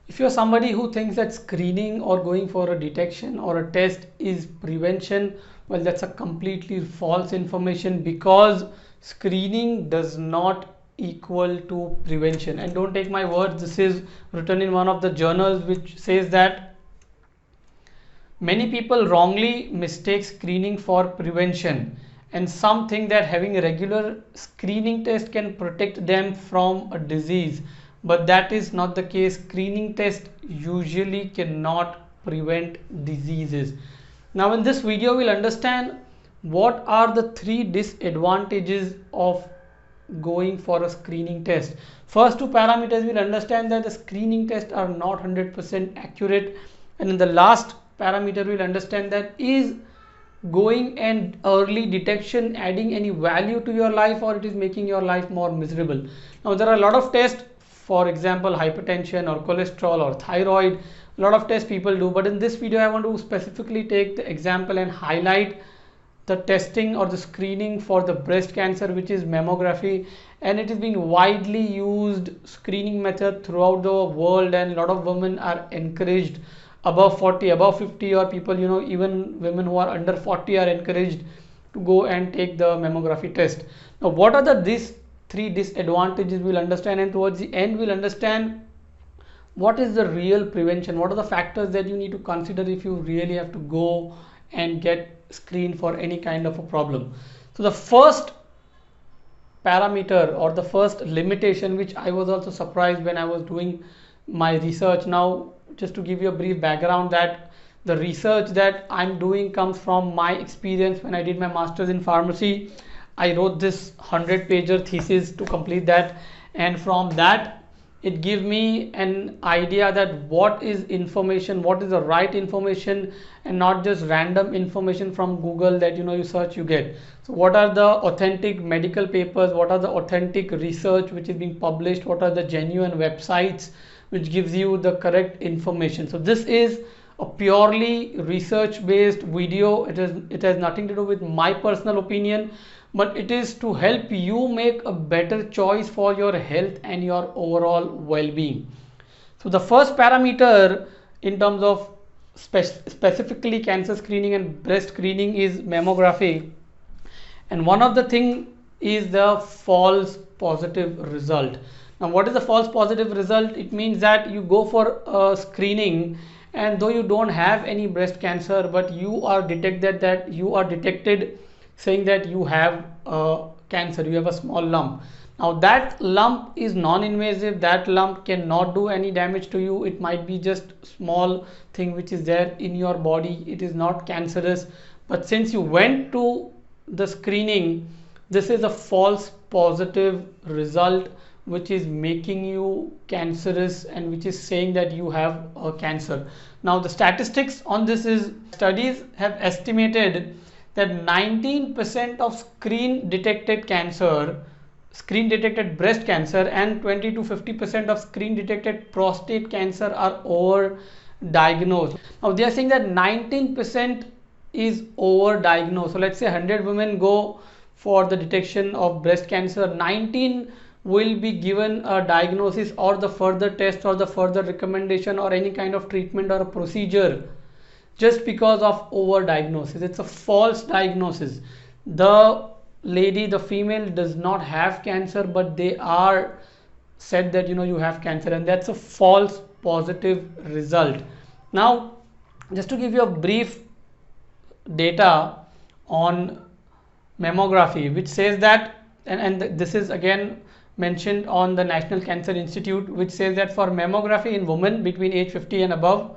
If you're somebody who thinks that screening or going for a detection or a test is prevention, well, that's a completely false information, because screening does not equal to prevention. And don't take my words, this is written in one of the journals, which says that many people wrongly mistake screening for prevention, and some think that having a regular screening test can protect them from a disease, but that is not the case. Screening test usually cannot prevent diseases. Now in this video we'll understand what are the three disadvantages of going for a screening test. First two parameters, we'll understand that the screening tests are not 100% accurate, and in the last parameter we'll understand that is going and early detection adding any value to your life, or it is making your life more miserable. Now there are a lot of tests, for example hypertension or cholesterol or thyroid, a lot of tests people do, but in this video I want to specifically take the example and highlight the testing or the screening for the breast cancer, which is mammography, and it is being widely used screening method throughout the world, and a lot of women are encouraged above 40, above 50, or people, even women who are under 40 are encouraged to go and take the mammography test. Now what are these three disadvantages we'll understand, and towards the end we'll understand what is the real prevention, what are the factors that you need to consider if you really have to go and get screened for any kind of a problem. So the first parameter or the first limitation, which I was also surprised when I was doing my research. Now just to give you a brief background, that the research that I'm doing comes from my experience when I did my master's in pharmacy. I wrote this 100-pager thesis to complete that, and from that it gave me an idea that what is information, what is the right information, and not just random information from Google that you search you get. So what are the authentic medical papers, what are the authentic research which is being published, what are the genuine websites which gives you the correct information. So this is a purely research based video. It has nothing to do with my personal opinion, but it is to help you make a better choice for your health and your overall well-being. So the first parameter in terms of specifically cancer screening and breast screening is mammography, and one of the thing is the false positive result. Now what is the false positive result? It means that you go for a screening, and though you don't have any breast cancer, but you are detected saying that you have cancer, you have a small lump. Now that lump is non-invasive, that lump cannot do any damage to you. It might be just small thing which is there in your body, it is not cancerous, but since you went to the screening, this is a false positive result which is making you cancerous and which is saying that you have a cancer. Now the statistics on this is, studies have estimated that 19% of screen detected breast cancer and 20 to 50% of screen detected prostate cancer are over diagnosed. Now they are saying that 19% is over diagnosed. So let's say 100 women go for the detection of breast cancer, 19 will be given a diagnosis or the further test or the further recommendation or any kind of treatment or a procedure just because of over diagnosis. It's a false diagnosis. The female does not have cancer, but they are said that you have cancer, and that's a false positive result. Now just to give you a brief data on mammography, which says that, and this is again mentioned on the National Cancer Institute, which says that for mammography in women between age 50 and above,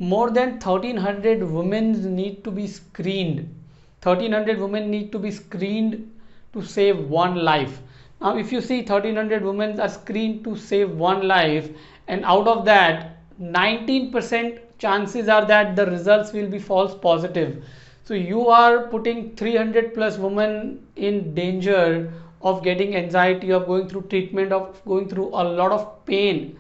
more than 1300 women need to be screened. 1300 women need to be screened to save one life. Now if you see 1300 women are screened to save one life, and out of that 19% chances are that the results will be false positive. So you are putting 300 plus women in danger of getting anxiety, of going through treatment, of going through a lot of pain,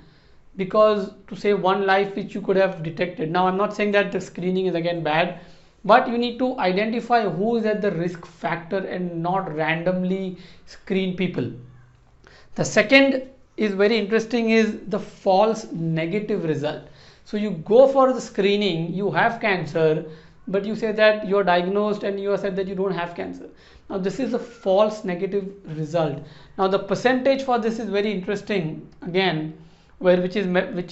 because to save one life which you could have detected. Now I'm not saying that the screening is again bad, but you need to identify who is at the risk factor and not randomly screen people. The second is very interesting is the false negative result. So you go for the screening, you have cancer, but you say that you're diagnosed and you are said that you don't have cancer. Now this is a false negative result. Now the percentage for this is very interesting again, which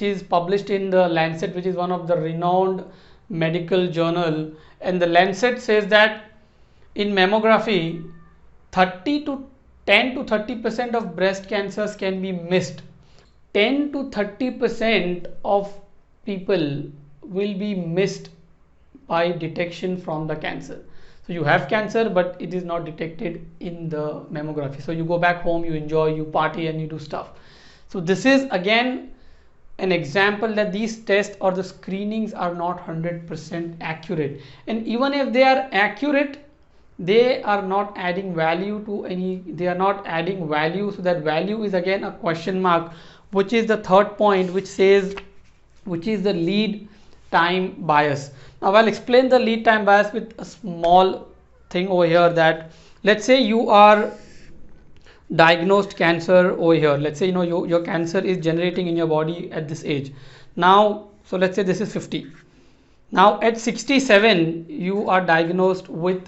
is published in the Lancet, which is one of the renowned medical journal, and the Lancet says that in mammography 30 to 10 to 30% of breast cancers can be missed. 10 to 30% of people will be missed by detection from the cancer. So you have cancer, but it is not detected in the mammography. So you go back home, you enjoy, you party, and you do stuff. So this is again an example that these tests or the screenings are not 100% accurate. And even if they are accurate, they are not adding value to any, they are not adding value. So that value is again a question mark, which is the third point, which says, which is the lead time bias. Now I'll explain the lead time bias with a small thing over here, that let's say you are diagnosed cancer over here. Let's say your cancer is generating in your body at this age. Now, so let's say this is 50. Now at 67 you are diagnosed with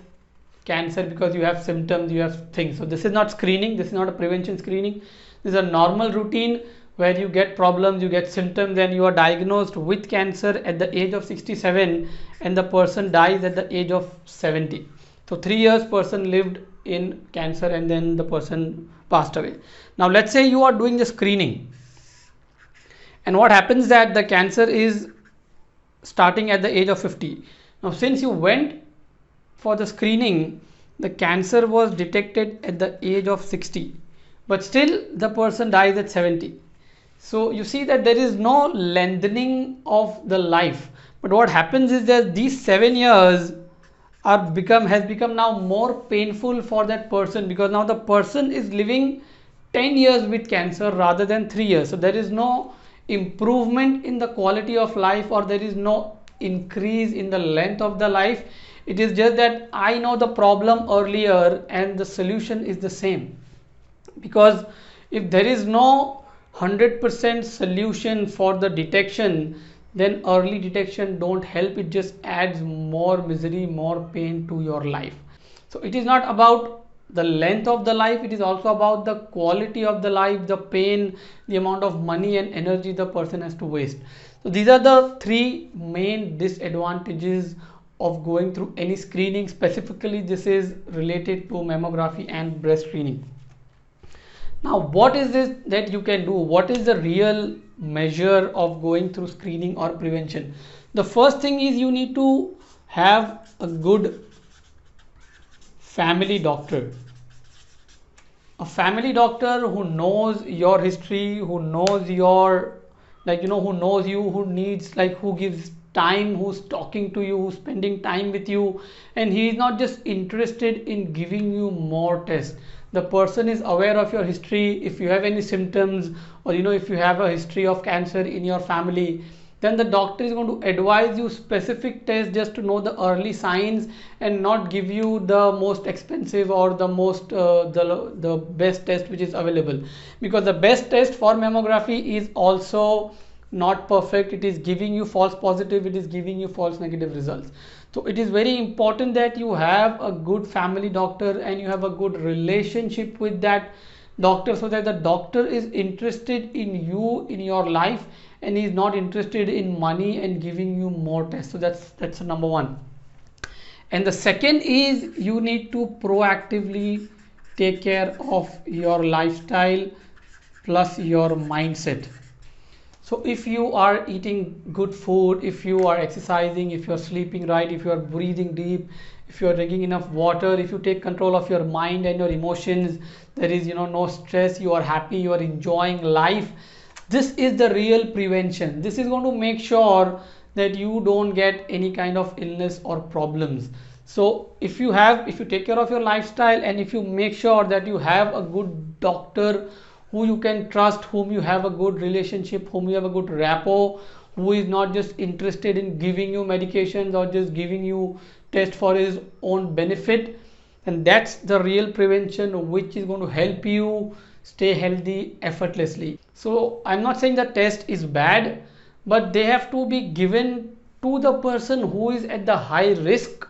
cancer because you have symptoms, you have things. So this is not screening, this is not a prevention screening, this is a normal routine where you get problems, you get symptoms, and you are diagnosed with cancer at the age of 67 and the person dies at the age of 70. So 3 years person lived in cancer and then the person passed away. Now let's say you are doing the screening, and what happens that the cancer is starting at the age of 50. Now since you went for the screening, the cancer was detected at the age of 60, but still the person dies at 70. So you see that there is no lengthening of the life, but what happens is that these 7 years has become now more painful for that person, because now the person is living 10 years with cancer rather than 3 years. So there is no improvement in the quality of life, or there is no increase in the length of the life. It is just that I know the problem earlier and the solution is the same. Because if there is no 100% solution for the detection, then early detection don't help. It just adds more misery, more pain to your life. So it is not about the length of the life, it is also about the quality of the life, the pain, the amount of money and energy the person has to waste. So these are the three main disadvantages of going through any screening. Specifically this is related to mammography and breast screening. Now what is this that you can do? What is the real measure of going through screening or prevention? The first thing is you need to have a good family doctor. A family doctor who knows your history, who knows your, who knows you, who needs, who gives time, who's talking to you, who's spending time with you, and he is not just interested in giving you more tests. The person is aware of your history. If you have any symptoms, or if you have a history of cancer in your family, then the doctor is going to advise you specific tests just to know the early signs, and not give you the most expensive or the most the best test which is available, because the best test for mammography is also not perfect. It is giving you false positive, it is giving you false negative results. So it is very important that you have a good family doctor and you have a good relationship with that doctor, so that the doctor is interested in you, in your life, and he is not interested in money and giving you more tests. So that's number one. And the second is you need to proactively take care of your lifestyle plus your mindset. So if you are eating good food, if you are exercising, if you are sleeping right, if you are breathing deep, if you are drinking enough water, if you take control of your mind and your emotions, there is no stress, you are happy, you are enjoying life, this is the real prevention. This is going to make sure that you don't get any kind of illness or problems. So if you take care of your lifestyle, and if you make sure that you have a good doctor who you can trust, whom you have a good relationship, whom you have a good rapport, who is not just interested in giving you medications or just giving you test for his own benefit, and that's the real prevention which is going to help you stay healthy effortlessly. So I'm not saying the test is bad, but they have to be given to the person who is at the high risk,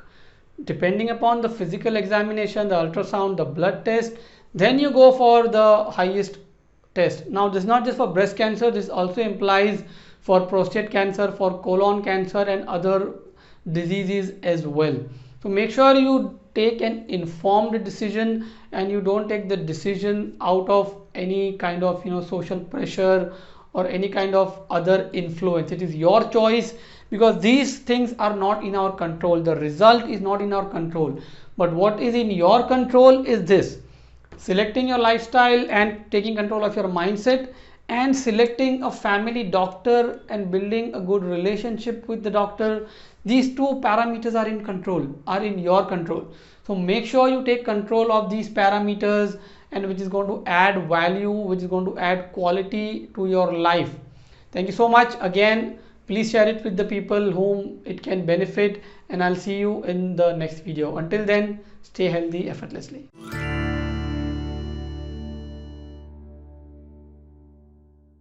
depending upon the physical examination, the ultrasound, the blood test. Then you go for the highest test. Now this is not just for breast cancer, this also implies for prostate cancer, for colon cancer and other diseases as well. So make sure you take an informed decision and you don't take the decision out of any kind of social pressure or any kind of other influence. It is your choice, because these things are not in our control. The result is not in our control, but what is in your control is this: selecting your lifestyle and taking control of your mindset, and selecting a family doctor and building a good relationship with the doctor. These two parameters are in your control. So make sure you take control of these parameters, and which is going to add value, which is going to add quality to your life. Thank you so much. Again, please share it with the people whom it can benefit, and I'll see you in the next video. Until then, stay healthy effortlessly.